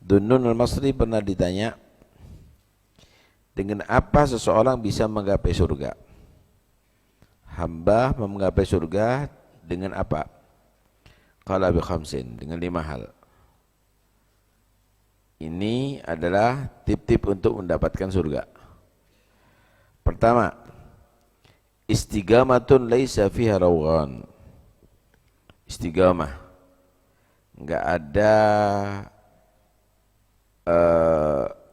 Dhunnun al-Masri pernah ditanya, dengan apa seseorang bisa menggapai surga? Hamba menggapai surga dengan apa? Qala bi khamsin, dengan 5 hal. Ini adalah tip-tip untuk mendapatkan surga. Pertama, istiqamatun laisa fiha rawghan. Istiqamah, enggak ada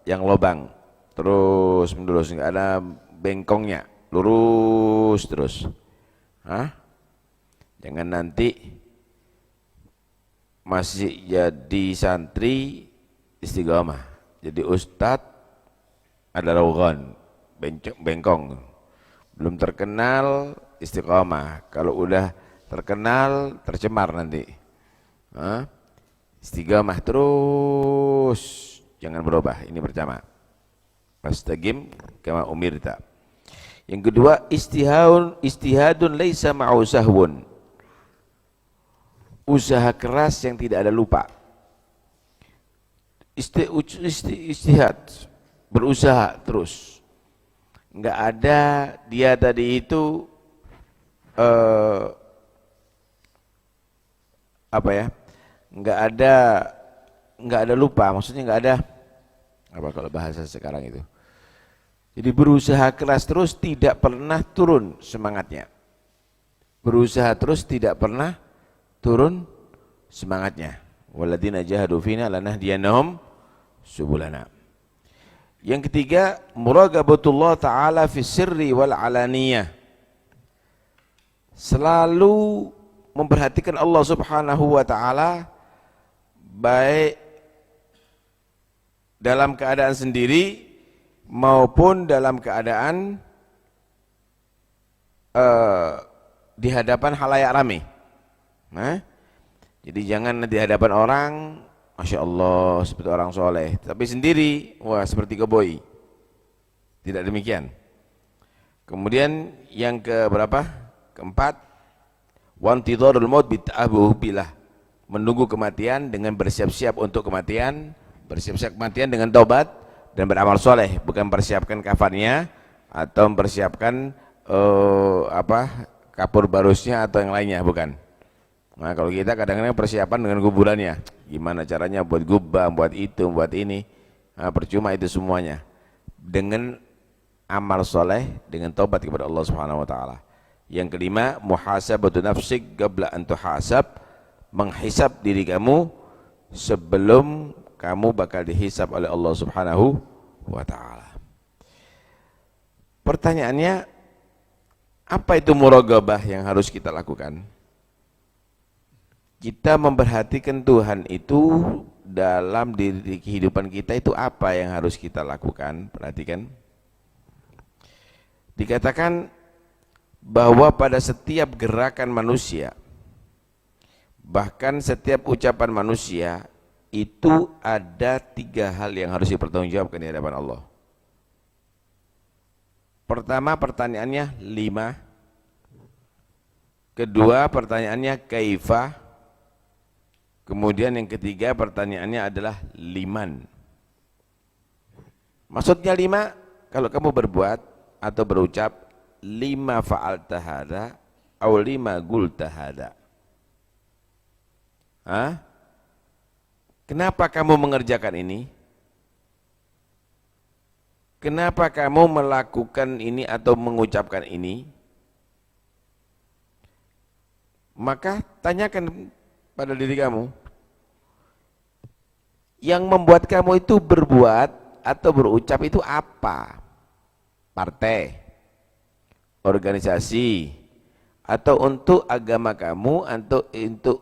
yang lobang terus menerus, enggak ada bengkongnya, lurus terus. Jangan nanti masih jadi santri istiqamah, jadi ustadz ada rawghan, bengkong, belum terkenal istiqamah, kalau udah terkenal tercemar nanti. Istiqamah terus, jangan berubah. Ini pertama, fastaqim kama umirta. Yang kedua, istihadun laisa ma'u sahwun, usaha keras yang tidak ada lupa. Istihad, berusaha terus, enggak ada dia tadi itu enggak ada lupa, maksudnya enggak ada apa kalau bahasa sekarang itu. Jadi berusaha keras terus, tidak pernah turun semangatnya. Berusaha terus, tidak pernah turun semangatnya. Walladzina jahadu fina lanahdiyannahum subulana. Yang ketiga, muraqabatullah ta'ala fi sirri wal alaniyah. Selalu memperhatikan Allah Subhanahu wa ta'ala, baik dalam keadaan sendiri maupun dalam keadaan di hadapan halayak ramai. Jadi jangan di hadapan orang, Masya Allah seperti orang soleh, tapi sendiri, wah seperti koboi. Tidak demikian. Kemudian yang keberapa? Keempat, wantidharul maut bita'abuh bilah, menunggu kematian dengan bersiap-siap untuk kematian, bersiap-siap kematian dengan taubat dan beramal soleh, bukan persiapkan kafannya atau mempersiapkan kapur barusnya atau yang lainnya, bukan. Nah kalau kita kadang-kadang persiapan dengan kuburannya, gimana caranya buat gubah, buat itu, buat ini, percuma itu semuanya. Dengan amal soleh, dengan taubat kepada Allah Subhanahu Wa Taala. Yang kelima, muhasabatu nafsik qabla an tuhasab, menghisab diri kamu sebelum kamu bakal dihisab oleh Allah Subhanahu wa ta'ala. Pertanyaannya, apa itu muraqabah yang harus kita lakukan? Kita memperhatikan Tuhan itu dalam diri kehidupan kita itu apa yang harus kita lakukan? Perhatikan. Dikatakan bahwa pada setiap gerakan manusia, bahkan setiap ucapan manusia, itu ada 3 hal yang harus dipertanggungjawabkan di hadapan Allah. Pertama, pertanyaannya 5. Kedua, pertanyaannya kaifa. Kemudian yang ketiga, pertanyaannya adalah liman. Maksudnya 5, kalau kamu berbuat atau berucap, 5 fa'alta hadza aw 5 qulta hadza. Kenapa kamu mengerjakan ini? Kenapa kamu melakukan ini atau mengucapkan ini? Maka tanyakan pada diri kamu, yang membuat kamu itu berbuat atau berucap itu apa? Partai, organisasi, atau untuk agama kamu,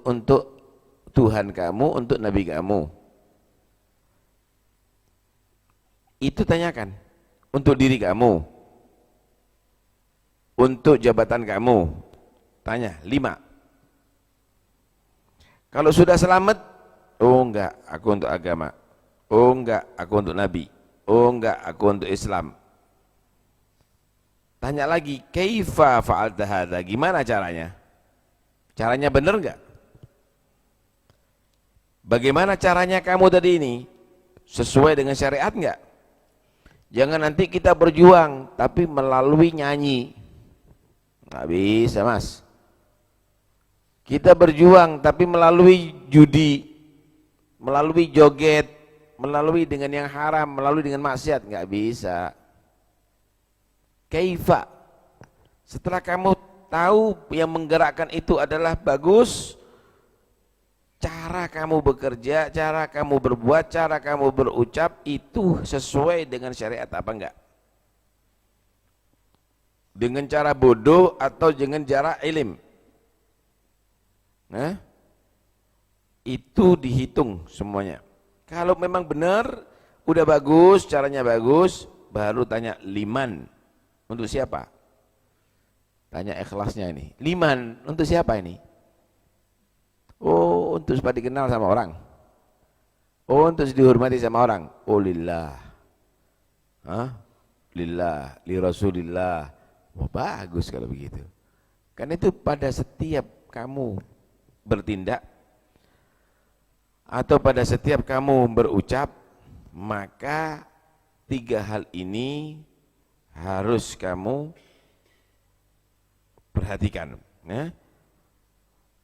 untuk Tuhan kamu, untuk Nabi kamu. Itu tanyakan. Untuk diri kamu, untuk jabatan kamu, tanya 5. Kalau sudah selamat, oh enggak, aku untuk agama. Oh enggak, aku untuk Nabi. Oh enggak, aku untuk Islam. Tanya lagi, kaifa fa'alta hadza? Gimana caranya? Caranya benar enggak? Bagaimana caranya kamu tadi ini? sesuai dengan syariat enggak? Jangan nanti kita berjuang tapi melalui nyanyi. Nggak bisa, Mas. Kita berjuang tapi melalui judi, melalui joget, melalui dengan yang haram, melalui dengan maksiat, nggak bisa. Kaifa? Setelah kamu tahu yang menggerakkan itu adalah bagus, cara kamu bekerja, cara kamu berbuat, cara kamu berucap itu sesuai dengan syariat apa enggak? Dengan cara bodoh atau dengan cara ilim? Nah, itu dihitung semuanya. Kalau memang benar, udah bagus, caranya bagus, baru tanya liman. Untuk siapa? Tanya ikhlasnya ini. Liman, untuk siapa ini? Oh, untuk supaya dikenal sama orang. Oh, untuk dihormati sama orang. Oh, lillah. Hah? Lillah, li Rasulillah. Wah, bagus kalau begitu. Kan itu pada setiap kamu bertindak atau pada setiap kamu berucap, maka tiga hal ini harus kamu perhatikan, ya.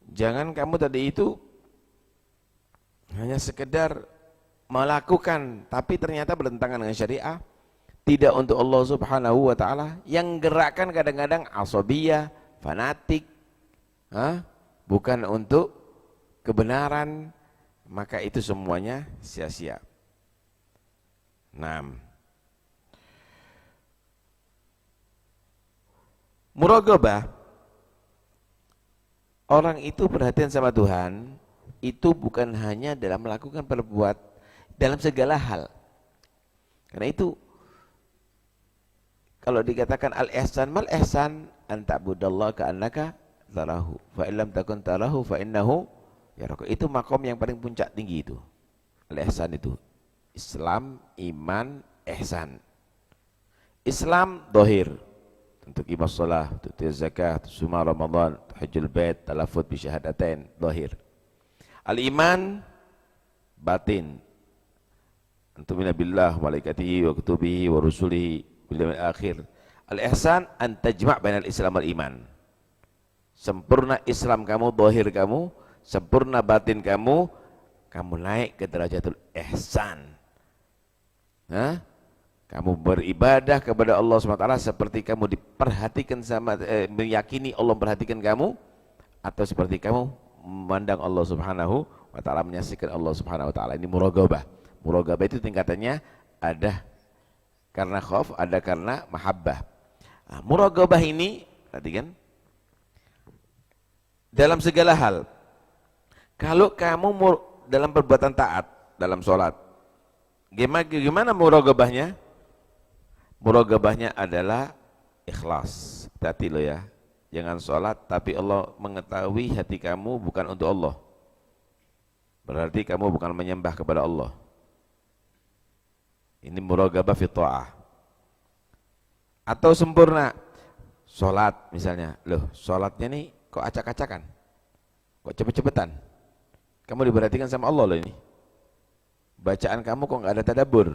Jangan kamu tadi itu hanya sekedar melakukan tapi ternyata bertentangan dengan syariah, tidak untuk Allah Subhanahu wa taala, yang gerakkan kadang-kadang asabiyah, fanatik, bukan untuk kebenaran, maka itu semuanya sia-sia. 6. Muraqabah, orang itu perhatian sama Tuhan itu bukan hanya dalam melakukan perbuat, dalam segala hal. Karena itu kalau dikatakan al-ihsan, mal ihsan an ta'budallaha ka'annaka tarahu fa illam takun tarahu fa innahu yaraka. Itu makom yang paling puncak tinggi itu. Al-ihsan itu Islam, iman, ihsan. Islam dohir, untuk ibadah shalah, untuk zakat, summa Ramadan, hajjul bait, talafut bi syahadatain, dohir. Al-iman batin, antumina billah wa malaikatihi wa kutubihi wa rusulihi bil yaumil akhir. Al-ihsan an tajma' bainal Islam wal iman. Sempurna Islam kamu, dohir kamu, sempurna batin kamu, kamu naik ke derajatul ihsan. Kamu beribadah kepada Allah SWT seperti kamu diperhatikan sama, meyakini Allah memperhatikan kamu, atau seperti kamu memandang Allah Subhanahu wa taala, menyaksikan Allah Subhanahu wa taala. Ini muraqabah. Muraqabah itu tingkatannya ada karena khauf, ada karena mahabbah. Muraqabah ini perhatikan dalam segala hal. Kalau kamu dalam perbuatan taat, dalam sholat, gimana muraqabahnya? Muraqabahnya adalah ikhlas. Hati lo ya, jangan sholat tapi Allah mengetahui hati kamu bukan untuk Allah, berarti kamu bukan menyembah kepada Allah. Ini muraqabah fi ta'ah. Atau sempurna sholat misalnya, loh sholatnya nih kok acak-acakan, kok cepet-cepetan, kamu diperhatikan sama Allah loh ini. Bacaan kamu kok nggak ada tadabbur,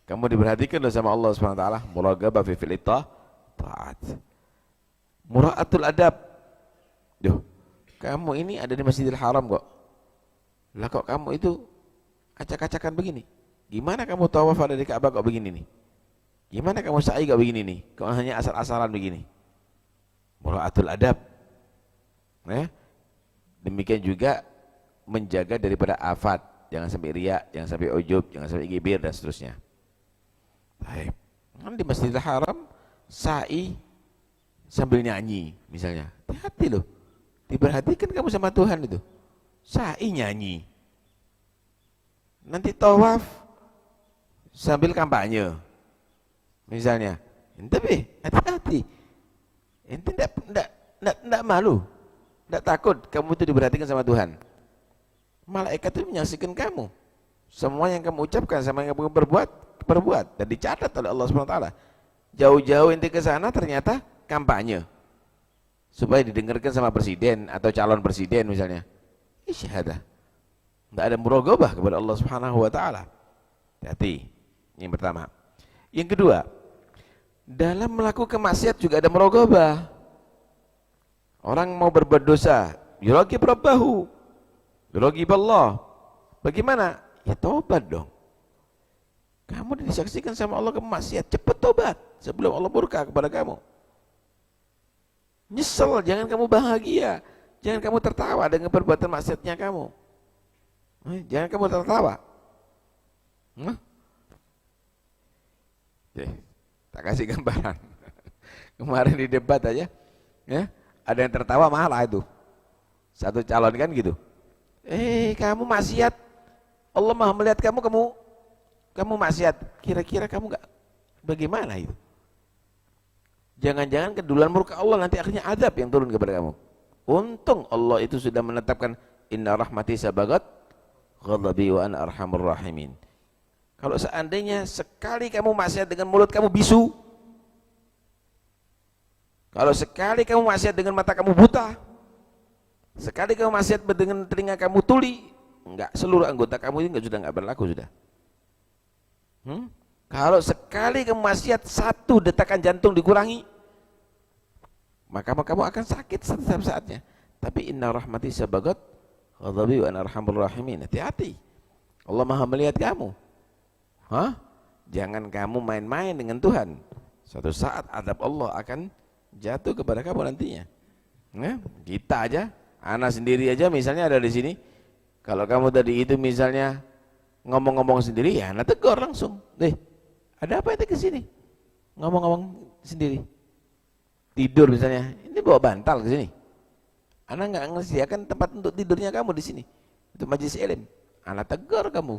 kamu diperhatikan loh sama Allah Subhanahu wa taala. Muraqabah fi fi'li ta'at. Mura'atul adab, duh kamu ini ada di Masjidil Haram kok, lah kok kamu itu acak-acakan begini, gimana kamu tawaf ada di Ka'bah kok begini nih, gimana kamu sa'i kok begini nih, kok hanya asal-asalan begini. Mura'atul adab, demikian juga menjaga daripada afat, jangan sampai riya, jangan sampai ujub, jangan sampai gibir dan seterusnya. Baik, di Masjidil Haram sa'i sambil nyanyi misalnya, hati-hati loh, diperhatikan kamu sama Tuhan itu, sa'i nyanyi. Nanti tawaf sambil kampanye misalnya, ente hati-hati, ente enggak malu, enggak takut kamu itu diperhatikan sama Tuhan. Malaikat itu menyaksikan kamu, semua yang kamu ucapkan sama yang kamu perbuat dan dicatat oleh Allah SWT. Jauh-jauh ente ke sana ternyata kampanye supaya didengarkan sama presiden atau calon presiden misalnya, isyahadah. Tidak ada muraqabah kepada Allah Subhanahu wa taala. Hati. Yang pertama. Yang kedua, dalam melakukan maksiat juga ada muraqabah. Orang mau berbuat dosa, yuraqib rabbahu, yuraqib Allah. Bagaimana? Ya tobat dong. Kamu disaksikan sama Allah kamu maksiat, cepat tobat sebelum Allah murka kepada kamu. Nyesel, jangan kamu bahagia, jangan kamu tertawa dengan perbuatan maksiatnya kamu. Jangan kamu tertawa. Tak kasih gambaran. Kemarin di debat aja, ya, ada yang tertawa malah itu. Satu calon kan gitu. Kamu maksiat, Allah Maha melihat kamu maksiat. Kira-kira kamu enggak bagaimana itu? Jangan-jangan keduluan murka Allah nanti akhirnya azab yang turun kepada kamu. Untung Allah itu sudah menetapkan inna rahmati sabagat ghadabi wa ana arhamur rahimin. Kalau seandainya sekali kamu maksiat dengan mulut kamu bisu, kalau sekali kamu maksiat dengan mata kamu buta, sekali kamu maksiat dengan telinga kamu tuli, enggak, seluruh anggota kamu ini sudah enggak berlaku sudah. Kalau sekali kamu maksiat satu detakan jantung dikurangi, maka kamu akan sakit setiap saatnya. Tapi inna rahmati sabagat ghadabi wa ana arhamur rahimin. Hati-hati. Allah Maha melihat kamu. Jangan kamu main-main dengan Tuhan. Suatu saat adab Allah akan jatuh kepada kamu nantinya. Kita aja, anak sendiri aja misalnya ada di sini. Kalau kamu tadi itu misalnya ngomong-ngomong sendiri, ya anak tegur langsung. Ada apa itu ke sini? Ngomong-ngomong sendiri. Tidur misalnya, ini bawa bantal ke sini. Anak enggak menyediakan tempat untuk tidurnya kamu di sini. Itu majelis ilmu. Anak tegur kamu.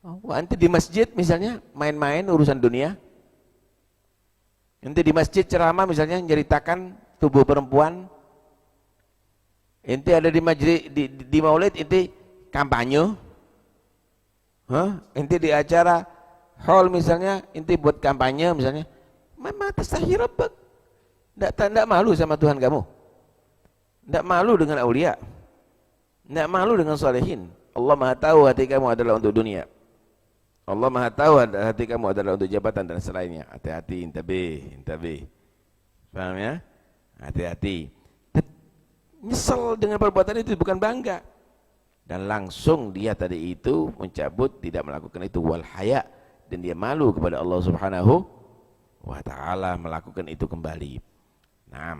Nanti di masjid misalnya main-main urusan dunia. Nanti di masjid ceramah misalnya menceritakan tubuh perempuan. Ente ada di majlis di maulid ente kampanye. Ente di acara hall misalnya ente buat kampanye misalnya. Mama tastahi rabbak. Enggak malu sama Tuhan kamu. Enggak malu dengan aulia. Enggak malu dengan salihin. Allah Maha tahu hati kamu adalah untuk dunia. Allah Maha tahu hati kamu adalah untuk jabatan dan selainnya. Hati-hati, intabih. Paham ya? Hati-hati. Nyesel dengan perbuatan itu bukan bangga. Dan langsung dia tadi itu mencabut, tidak melakukan itu wal haya, dan dia malu kepada Allah Subhanahu wa taala melakukan itu kembali. Nah,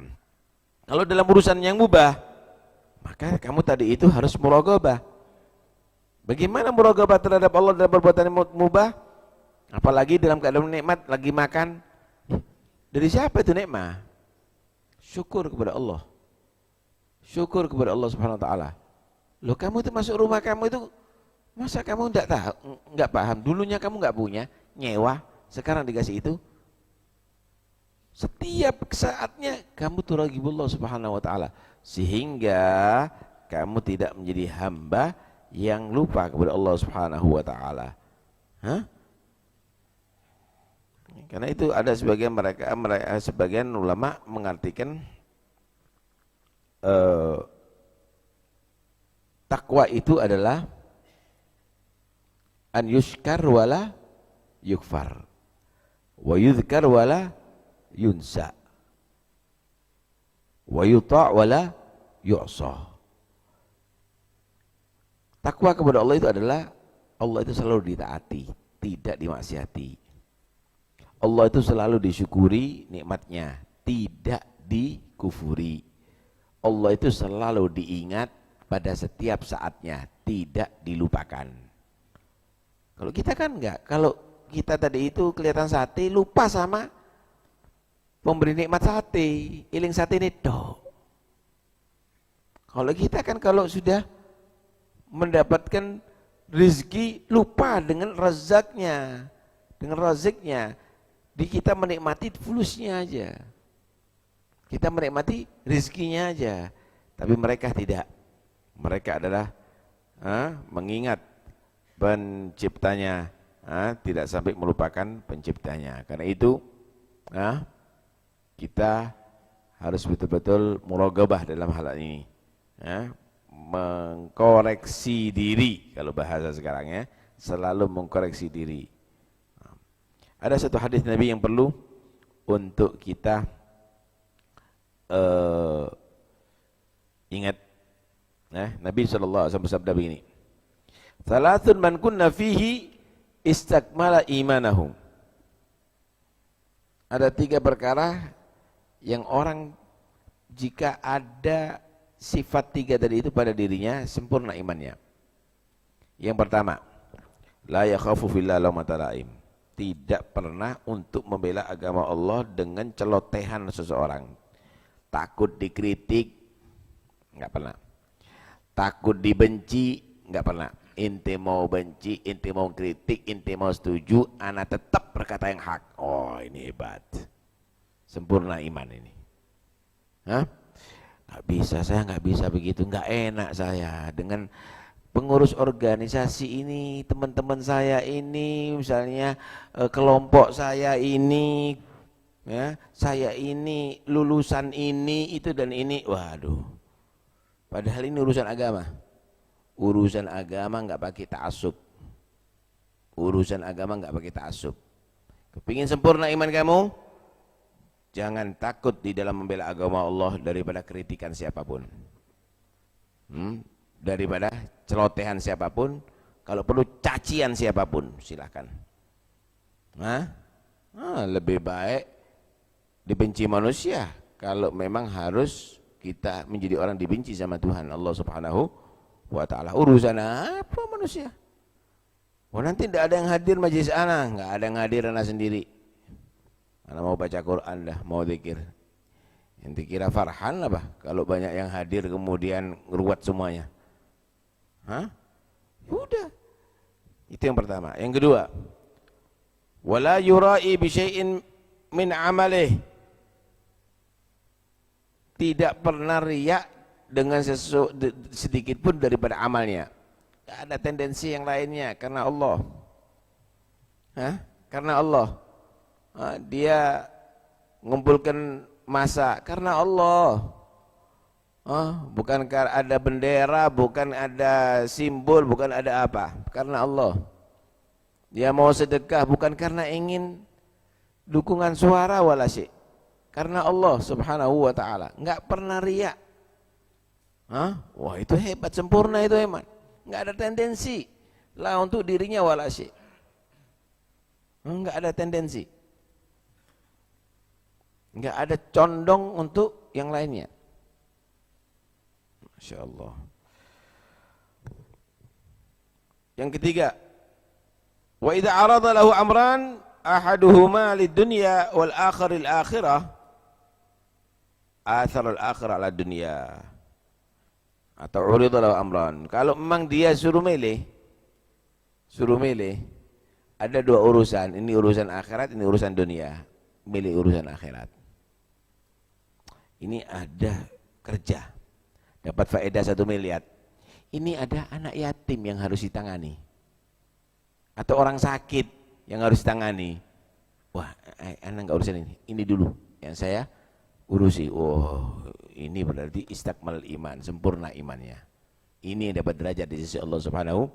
kalau dalam urusan yang mubah, maka kamu tadi itu harus muraqabah. Bagaimana muraqabah terhadap Allah dalam perbuatan mubah? Apalagi dalam keadaan nikmat, lagi makan. Dari siapa itu nikmat? Syukur kepada Allah. Syukur kepada Allah Subhanahu wa taala. Loh, kamu itu masuk rumah kamu itu, masa kamu enggak tahu, enggak paham? Dulunya kamu enggak punya, nyewa, sekarang dikasih itu. Setiap saatnya kamu turaqibullah Subhanahu wa taala, sehingga kamu tidak menjadi hamba yang lupa kepada Allah Subhanahu wa taala. Karena itu ada sebagian ulama mengartikan takwa itu adalah an yushkar wala yukfar wa yudhkar wala yunsa wa yuta' wala yu'sa. Takwa kepada Allah itu adalah Allah itu selalu ditaati, tidak dimaksiati. Allah itu selalu disyukuri nikmatnya, tidak dikufuri. Allah itu selalu diingat pada setiap saatnya, tidak dilupakan. Kalau kita kan enggak, kalau kita tadi itu kelihatan sate, lupa sama pemberi nikmat sate, iling sate ini dok. Kalau kita kan kalau sudah mendapatkan rezeki lupa dengan razaknya, dengan raziknya. Di kita menikmati fulusnya aja, kita menikmati rezekinya aja. Tapi mereka tidak. Mereka adalah mengingat penciptanya, tidak sampai melupakan penciptanya. Karena itu kita harus betul-betul muraqabah dalam hal ini. mengkoreksi diri, kalau bahasa sekarang ya, selalu mengkoreksi diri. Ada satu hadis Nabi yang perlu untuk kita ingat. Nabi SAW bersabda begini, "Thalathun man kunna fihi istakmala imanahu." Ada 3 perkara yang orang jika ada sifat 3 tadi itu pada dirinya, sempurna imannya. Yang pertama, la yakhafu fillah laumata laim. Tidak pernah untuk membela agama Allah dengan celotehan seseorang. Takut dikritik, enggak pernah. Takut dibenci, enggak pernah. Inti mau benci, inti mau kritik, inti mau setuju, ana tetap berkata yang hak. Oh, ini hebat. Sempurna iman ini. Hah? Nggak bisa, saya nggak bisa begitu, nggak enak saya dengan pengurus organisasi ini, teman-teman saya ini, misalnya kelompok saya ini, ya, saya ini, lulusan ini, itu dan ini, waduh. Padahal ini urusan agama. Urusan agama nggak pakai ta'assub. Urusan agama nggak pakai ta'assub. Kepingin sempurna iman kamu? Jangan takut di dalam membela agama Allah daripada kritikan siapapun, daripada celotehan siapapun, kalau perlu cacian siapapun, silahkan. Lebih baik dibenci manusia kalau memang harus kita menjadi orang dibenci sama Tuhan Allah Subhanahu wa Ta'ala. Urusan apa manusia? Nanti tidak ada yang hadir majelis ana, nggak ada yang hadir ana sendiri. Ana mau baca Quran dah, mau zikir. Ente kira Farhan apa? Kalau banyak yang hadir kemudian ngeruat semuanya. Udah. Itu yang pertama. Yang kedua, wala yura'i bi syai'in min amalih. Tidak pernah riak dengan sedikit pun daripada amalnya. Tidak ada tendensi yang lainnya karena Allah. Karena Allah. Dia mengumpulkan masa karena Allah. Bukan ada bendera, bukan ada simbol, bukan ada apa, karena Allah. Dia mau sedekah bukan karena ingin dukungan suara wala syai', karena Allah Subhanahu wa Ta'ala. Enggak pernah riya. Wah, itu hebat, sempurna itu iman. Enggak ada tendensi lah untuk dirinya wala syai'. Enggak ada tendensi. Enggak ada condong untuk yang lainnya. Masya Allah. Yang ketiga, wa idza arada lahu amran ahaduhuma lid-dunya wal akhar lil-akhirah athara al-akhir ala dunya. Atau urida lahu amran. Kalau memang dia suruh milih, ada 2 urusan, ini urusan akhirat, ini urusan dunia. Milih urusan akhirat. Ini ada kerja, dapat faedah 1 miliar. Ini ada anak yatim yang harus ditangani, atau orang sakit yang harus ditangani. Wah, anak nggak urusan ini dulu yang saya urusi. Oh, ini berarti istakmal iman, sempurna imannya. Ini yang dapat derajat di sisi Allah Subhanahu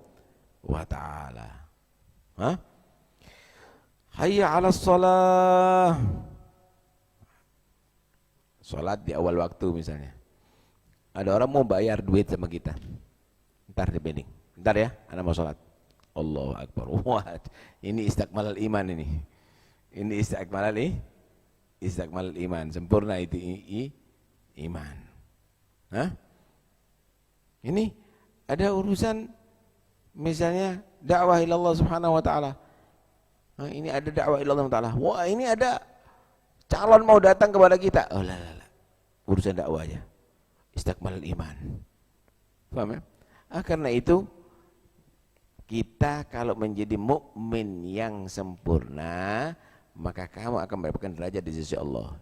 wa Ta'ala. Hayya 'alas shalah. Sholat di awal waktu misalnya. Ada orang mau bayar duit sama kita. Ntar dipending. Ntar ya, anak mau sholat. Allahu Akbar. Wah, ini istakmalal iman ini. Ini istakmalal iman. Sempurna itu iman. Ini ada urusan misalnya dakwah ilallah Subhanahu wa Ta'ala. Ini ada dakwah ilallah Subhanahu wa Ta'ala. Wah, ini ada calon mau datang kepada kita. Oh lah. Urusan dakwah aja. Istakmalul iman. Paham ya? Karena itu kita kalau menjadi mukmin yang sempurna, maka kamu akan mendapatkan derajat di sisi Allah.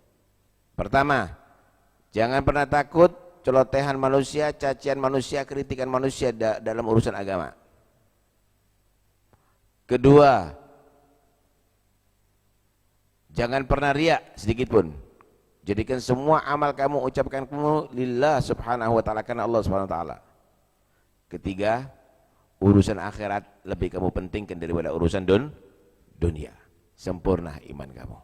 Pertama, jangan pernah takut celotehan manusia, cacian manusia, kritikan manusia dalam urusan agama. Kedua, jangan pernah riya sedikit pun. Jadikan semua amal kamu, ucapkan kamu lillah Subhanahu wa Ta'ala, karena Allah Subhanahu wa Ta'ala. Ketiga, urusan akhirat lebih kamu pentingkan daripada urusan dunia. Sempurna iman kamu.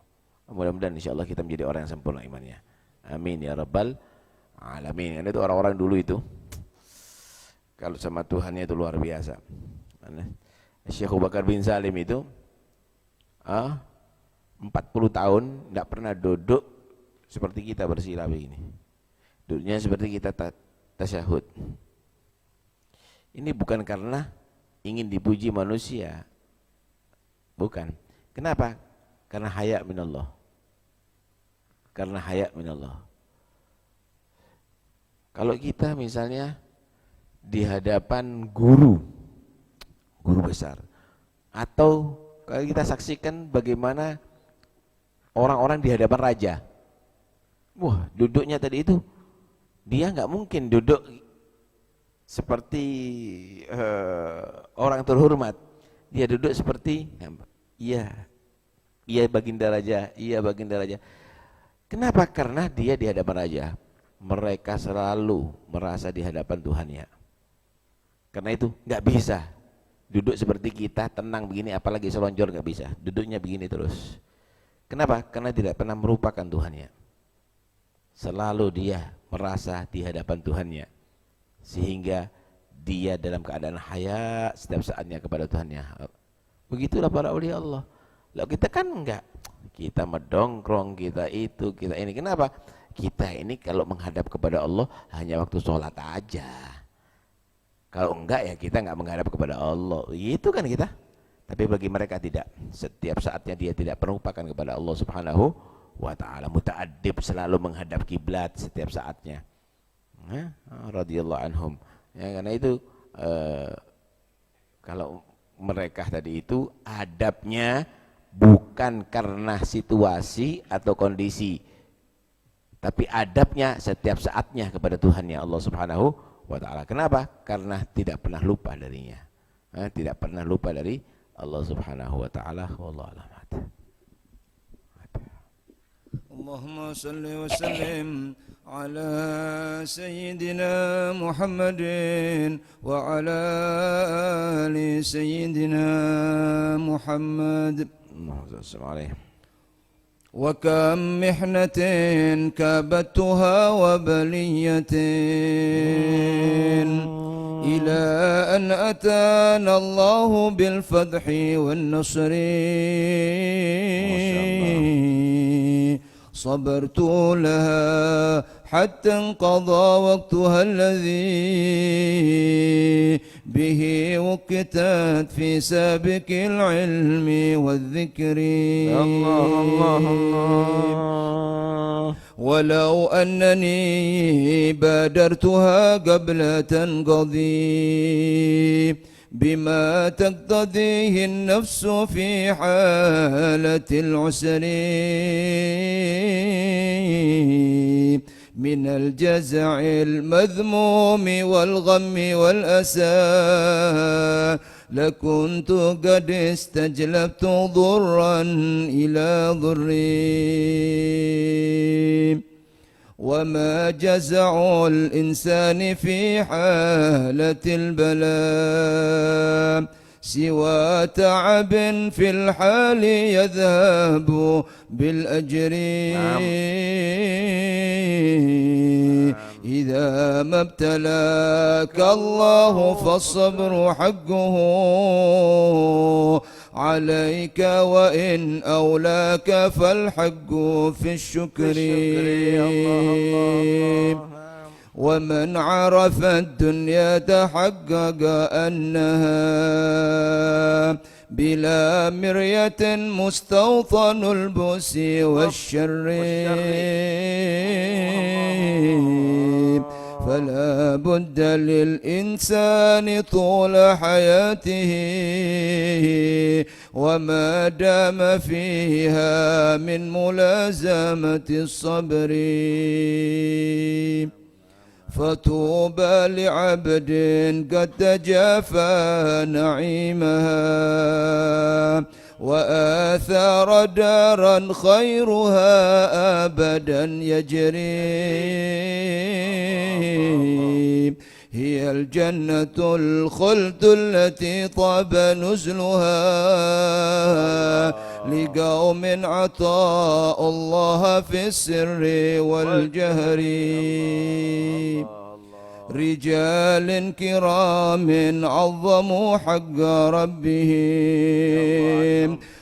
Mudah-mudahan insyaallah kita menjadi orang yang sempurna imannya. Amin ya rabbal alamin. Karena itu orang-orang dulu itu kalau sama Tuhannya itu luar biasa. Syekh Abu Bakar bin Salim itu 40 tahun tidak pernah duduk seperti kita bersila begini. Duduknya seperti kita tasyahud. Ini bukan karena ingin dipuji manusia. Bukan. Kenapa? Karena haya minallah. Karena haya minallah. Kalau kita misalnya di hadapan guru besar, atau kalau kita saksikan bagaimana orang-orang di hadapan raja, wah duduknya tadi itu dia nggak mungkin duduk seperti orang terhormat. Dia duduk seperti iya baginda raja, iya baginda raja. Kenapa? Karena dia di hadapan raja. Mereka selalu merasa di hadapan Tuhannya. Karena itu nggak bisa duduk seperti kita tenang begini, apalagi selonjor, nggak bisa. Duduknya begini terus. Kenapa? Karena tidak pernah merupakan Tuhannya. Selalu dia merasa di hadapan Tuhannya, sehingga dia dalam keadaan haya setiap saatnya kepada Tuhannya. Begitulah para aulia Allah. Lalu kita kan enggak, kita mendongkrong, kita itu, kita ini. Kenapa? Kita ini kalau menghadap kepada Allah hanya waktu sholat aja. Kalau enggak ya kita enggak menghadap kepada Allah. Itu kan kita. Tapi bagi mereka tidak. Setiap saatnya dia tidak merupakan kepada Allah Subhanahu wa ta'ala. Muta'addib, selalu menghadap kiblat setiap saatnya. Radhiyallahu anhum. Ya, karena itu kalau mereka tadi itu adabnya bukan karena situasi atau kondisi, tapi adabnya setiap saatnya kepada Tuhannya Allah Subhanahu wa ta'ala. Kenapa? Karena tidak pernah lupa darinya. Tidak pernah lupa dari Allah Subhanahu wa ta'ala. Wallahu a'lam. Allahumma salli wa sallim ala sayyidina Muhammadin wa ala ali sayyidina Muhammad. Assalamualaikum. وكم محنة كابتها وبلية إلى أن أتانا الله بالفتح والنصر صبرت لها حتى انقضى وقتها الذي به وكتت في سابق العلم والذكر. الله الله الله. ولو أنني بادرتها قبل تنقضي بما تقتضيه النفس في حالة العسر من الجزع المذموم والغم والأسى لكنت قد استجلبت ضرا إلى ضري. وما جزع الإنسان في حالة البلاء سوى تعب في الحال يذهب بالأجر. إذا ما ابتلاك الله فالصبر حقه عليك وإن أولاك فالحق في الشكر. ومن عرف الدنيا تحقق أنها بلا مرية مستوطن البؤس والشر. فلا بد للإنسان طول حياته وما دام فيها من ملازمة الصبر. فطوبى لعبد قد تجافى نعيمها وآثار دارا خيرها أبدا يجري. هي الجنة الخلد التي طاب نزلها لقوم عطاء الله في السر والجهر رجال كرام عظموا حق ربهم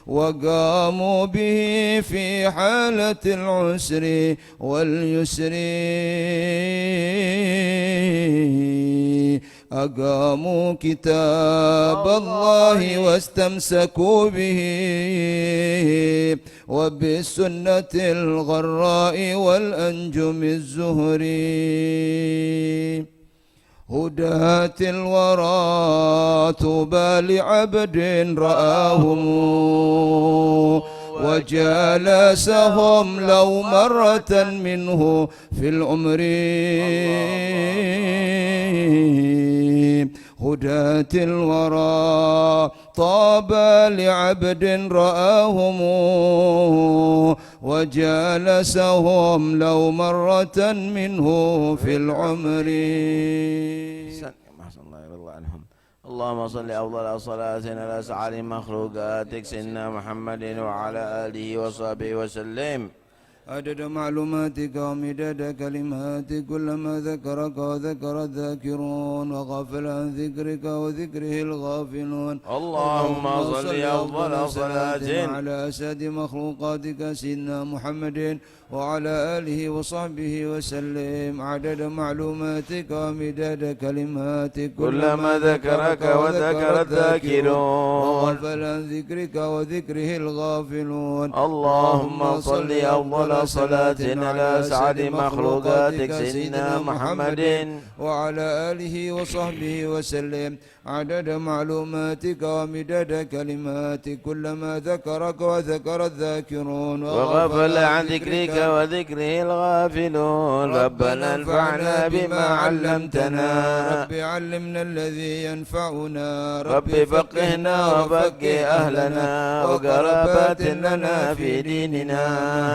وقاموا به في حالة العسر واليسر أقاموا كتاب الله واستمسكوا به وبالسنة الغراء والأنجم الزهري هداة الورى طوبى لعبد رآهم وجالسهم لو مرة منه في العمر هداة الورى طابى لعبد رآهم وجالسهم لو مرة منه في العمر. اللهم صل أفضل صلاة على سعد مخلوقاتك سيدنا محمد وعلى آله وصحبه وسلم عدد معلوماتك ومداد كلماتك كلما ذكرك وذكر الذاكرون وغفل عن ذكرك وذكره الغافلون. اللهم صل أفضل صلاة على أسد مخلوقاتك سيدنا محمد وعلى آله وصحبه وسلم عدد معلوماتك ومداد كلماتك كلما ذكرك وذكر الذاكرون وغفل عن ذكرك وذكره الغافلون. اللهم صل أفضل صلاة على سعد مخلوقاتك سيدنا محمد وعلى آله وصحبه وسلم عدد معلوماتك ومداد كلماتك كلما ذكرك وذكر الذاكرون وغفل عن ذكرك وذكره الغافلون. ربنا انفعنا بما علمتنا رب علمنا الذي ينفعنا رب فقهنا وفقه أهلنا وقرابات لنا في ديننا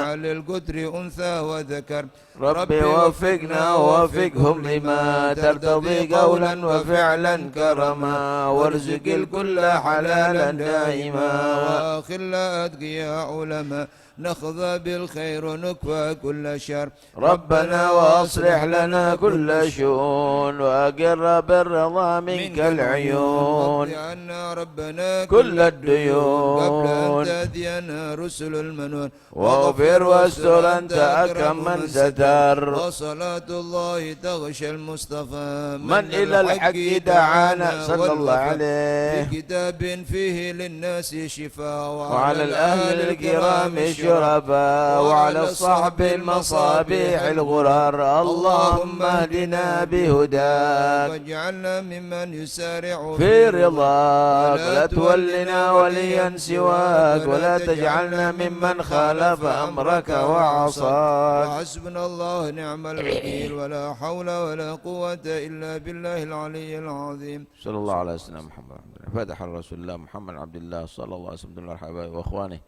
على القدر أنثى وذكر رب وفقنا ووفقهم لما ترتضي قولا وفعلا كرما وارزق الكل حلالا دائما وآخر أتقياء علماء نخضى بالخير ونكفى كل شر. ربنا وأصلح لنا كل شؤون وأقر بالرضا منك العيون. قضي عنا ربنا كل الديون قبل أن تأتينا رسل المنون. واغفر واستر أنت أكرم من ستر. وصلاة الله تغشى المصطفى من إلى الحق دعانا صلى الله عليه بكتاب فيه للناس شفاء وعلى الأهل الكرام الشرفاء وعلى الصحب المصابيح الغرار. اللهم اهدنا بهداك واجعلنا ممن يسارع في رضاك ولا تولنا وليا سواك ولا تجعلنا ممن خالف أمرك وعصاك. وحسبنا الله نعم الوكيل ولا حول ولا قوة إلا بالله العلي العظيم. صلى الله على سيدنا محمد. فتح رسول الله محمد عبد الله صلى الله عليه وسلم الحبايب وأخوانه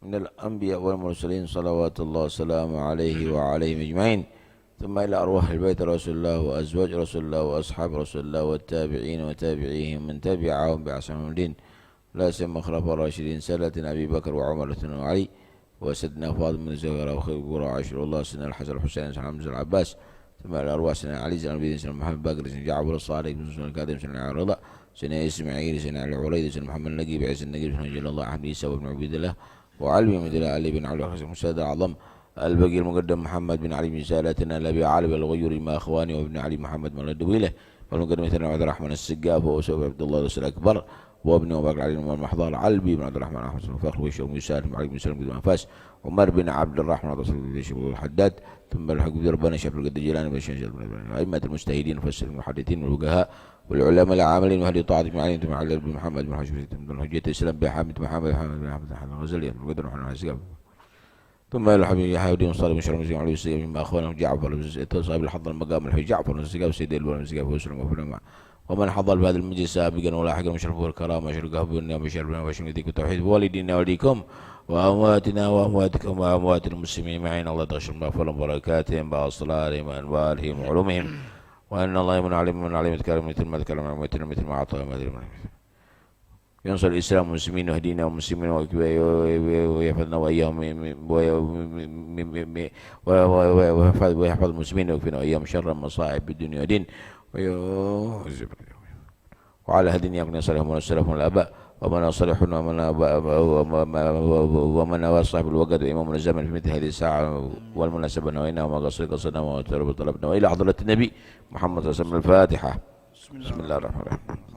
من الأنبياء والمرسلين صلوات الله وسلامه عليه وعليهم أجمعين. ثم إلى أرواح البيت رسول الله وأزواج رسول الله وأصحاب رسول الله والتابعين وتابعيهم من تبعهم بأحسن الدين لا سيما خلفاء الراشدين سلة أبي بكر وعمر وعلي وسيدنا فاطمة بن الزهراء وخير عاشر الله سيدنا الحسن الحسين سيدنا حمزة العباس. ثم إلى أرواح سيدنا علي سيدنا النبي سيدنا محمد باقر سيدنا جعفر الصادق سيدنا الكاظم سيدنا الرضا سيدنا إسماعيل سيدنا علي عريض سيدنا محمد النجيب عيسى النجيب سيدنا جل الله أحمد عيسى بن عبيد الله وعلي بن علي بن علي بن مسدد أعظم البقي المقدم محمد بن علي بن سالتنا الأبي علي الغيور ما أخواني وابن علي محمد من الدويلة والمقدم مثل عبد الرحمن السقاف وسوف عبد الله الرسول الأكبر وابن وباقر علي بن المحضار علبي بن عبد الرحمن أحمد بن فخر وشيخ بن سالم علي بن سالم بن أنفاس عمر بن عبد الرحمن رسول الله الحداد ثم الحق ربنا شيخ القد الجيلاني بن شيخ أئمة المجتهدين والمفسرين والمحدثين والفقهاء والعلماء العاملين وهدي طاعة معين ثم علي بن محمد بن حجة بن حجة الإسلام بحامد محمد بن حمد الغزالي بن قدر محمد العسقاف ثم إلى حبيب يحيى صالح بن شرم علي السيد مما أخوانه جعفر صاحب الحظ المقام الحي جعفر بن السقاف سيد الولد السقاف وسلم وفلما ومن حضر بهذا المجلس سابقا ولا حق المشرف والكرامة شرقه بالنعم وشرفنا وشميتك وتوحيد والدينا وليكم وأمواتنا وأمواتكم وأموات المسلمين معين الله تغشر المغفرة وبركاتهم بأصلارهم وأنوارهم وعلومهم وأن الله من علم يتكلم مثل ما تكلم مثل ما أعطى ينصر الإسلام والمسلمين ويهدينا والمسلمين ويحفظنا وإياهم ويحفظ المسلمين ويكفينا وإياهم شر المصائب الدنيا والدين وعلى هدينا يكون صالحهم ونسلهم الآباء ومن صالحون ومن صاحب الوقت وإمام الزمن في مثل هذه الساعة والمناسبة نوينا وما قصدنا وطلبنا وإلى حضرة النبي محمد صلى الله عليه وسلم الفاتحة بسم الله الرحمن الرحيم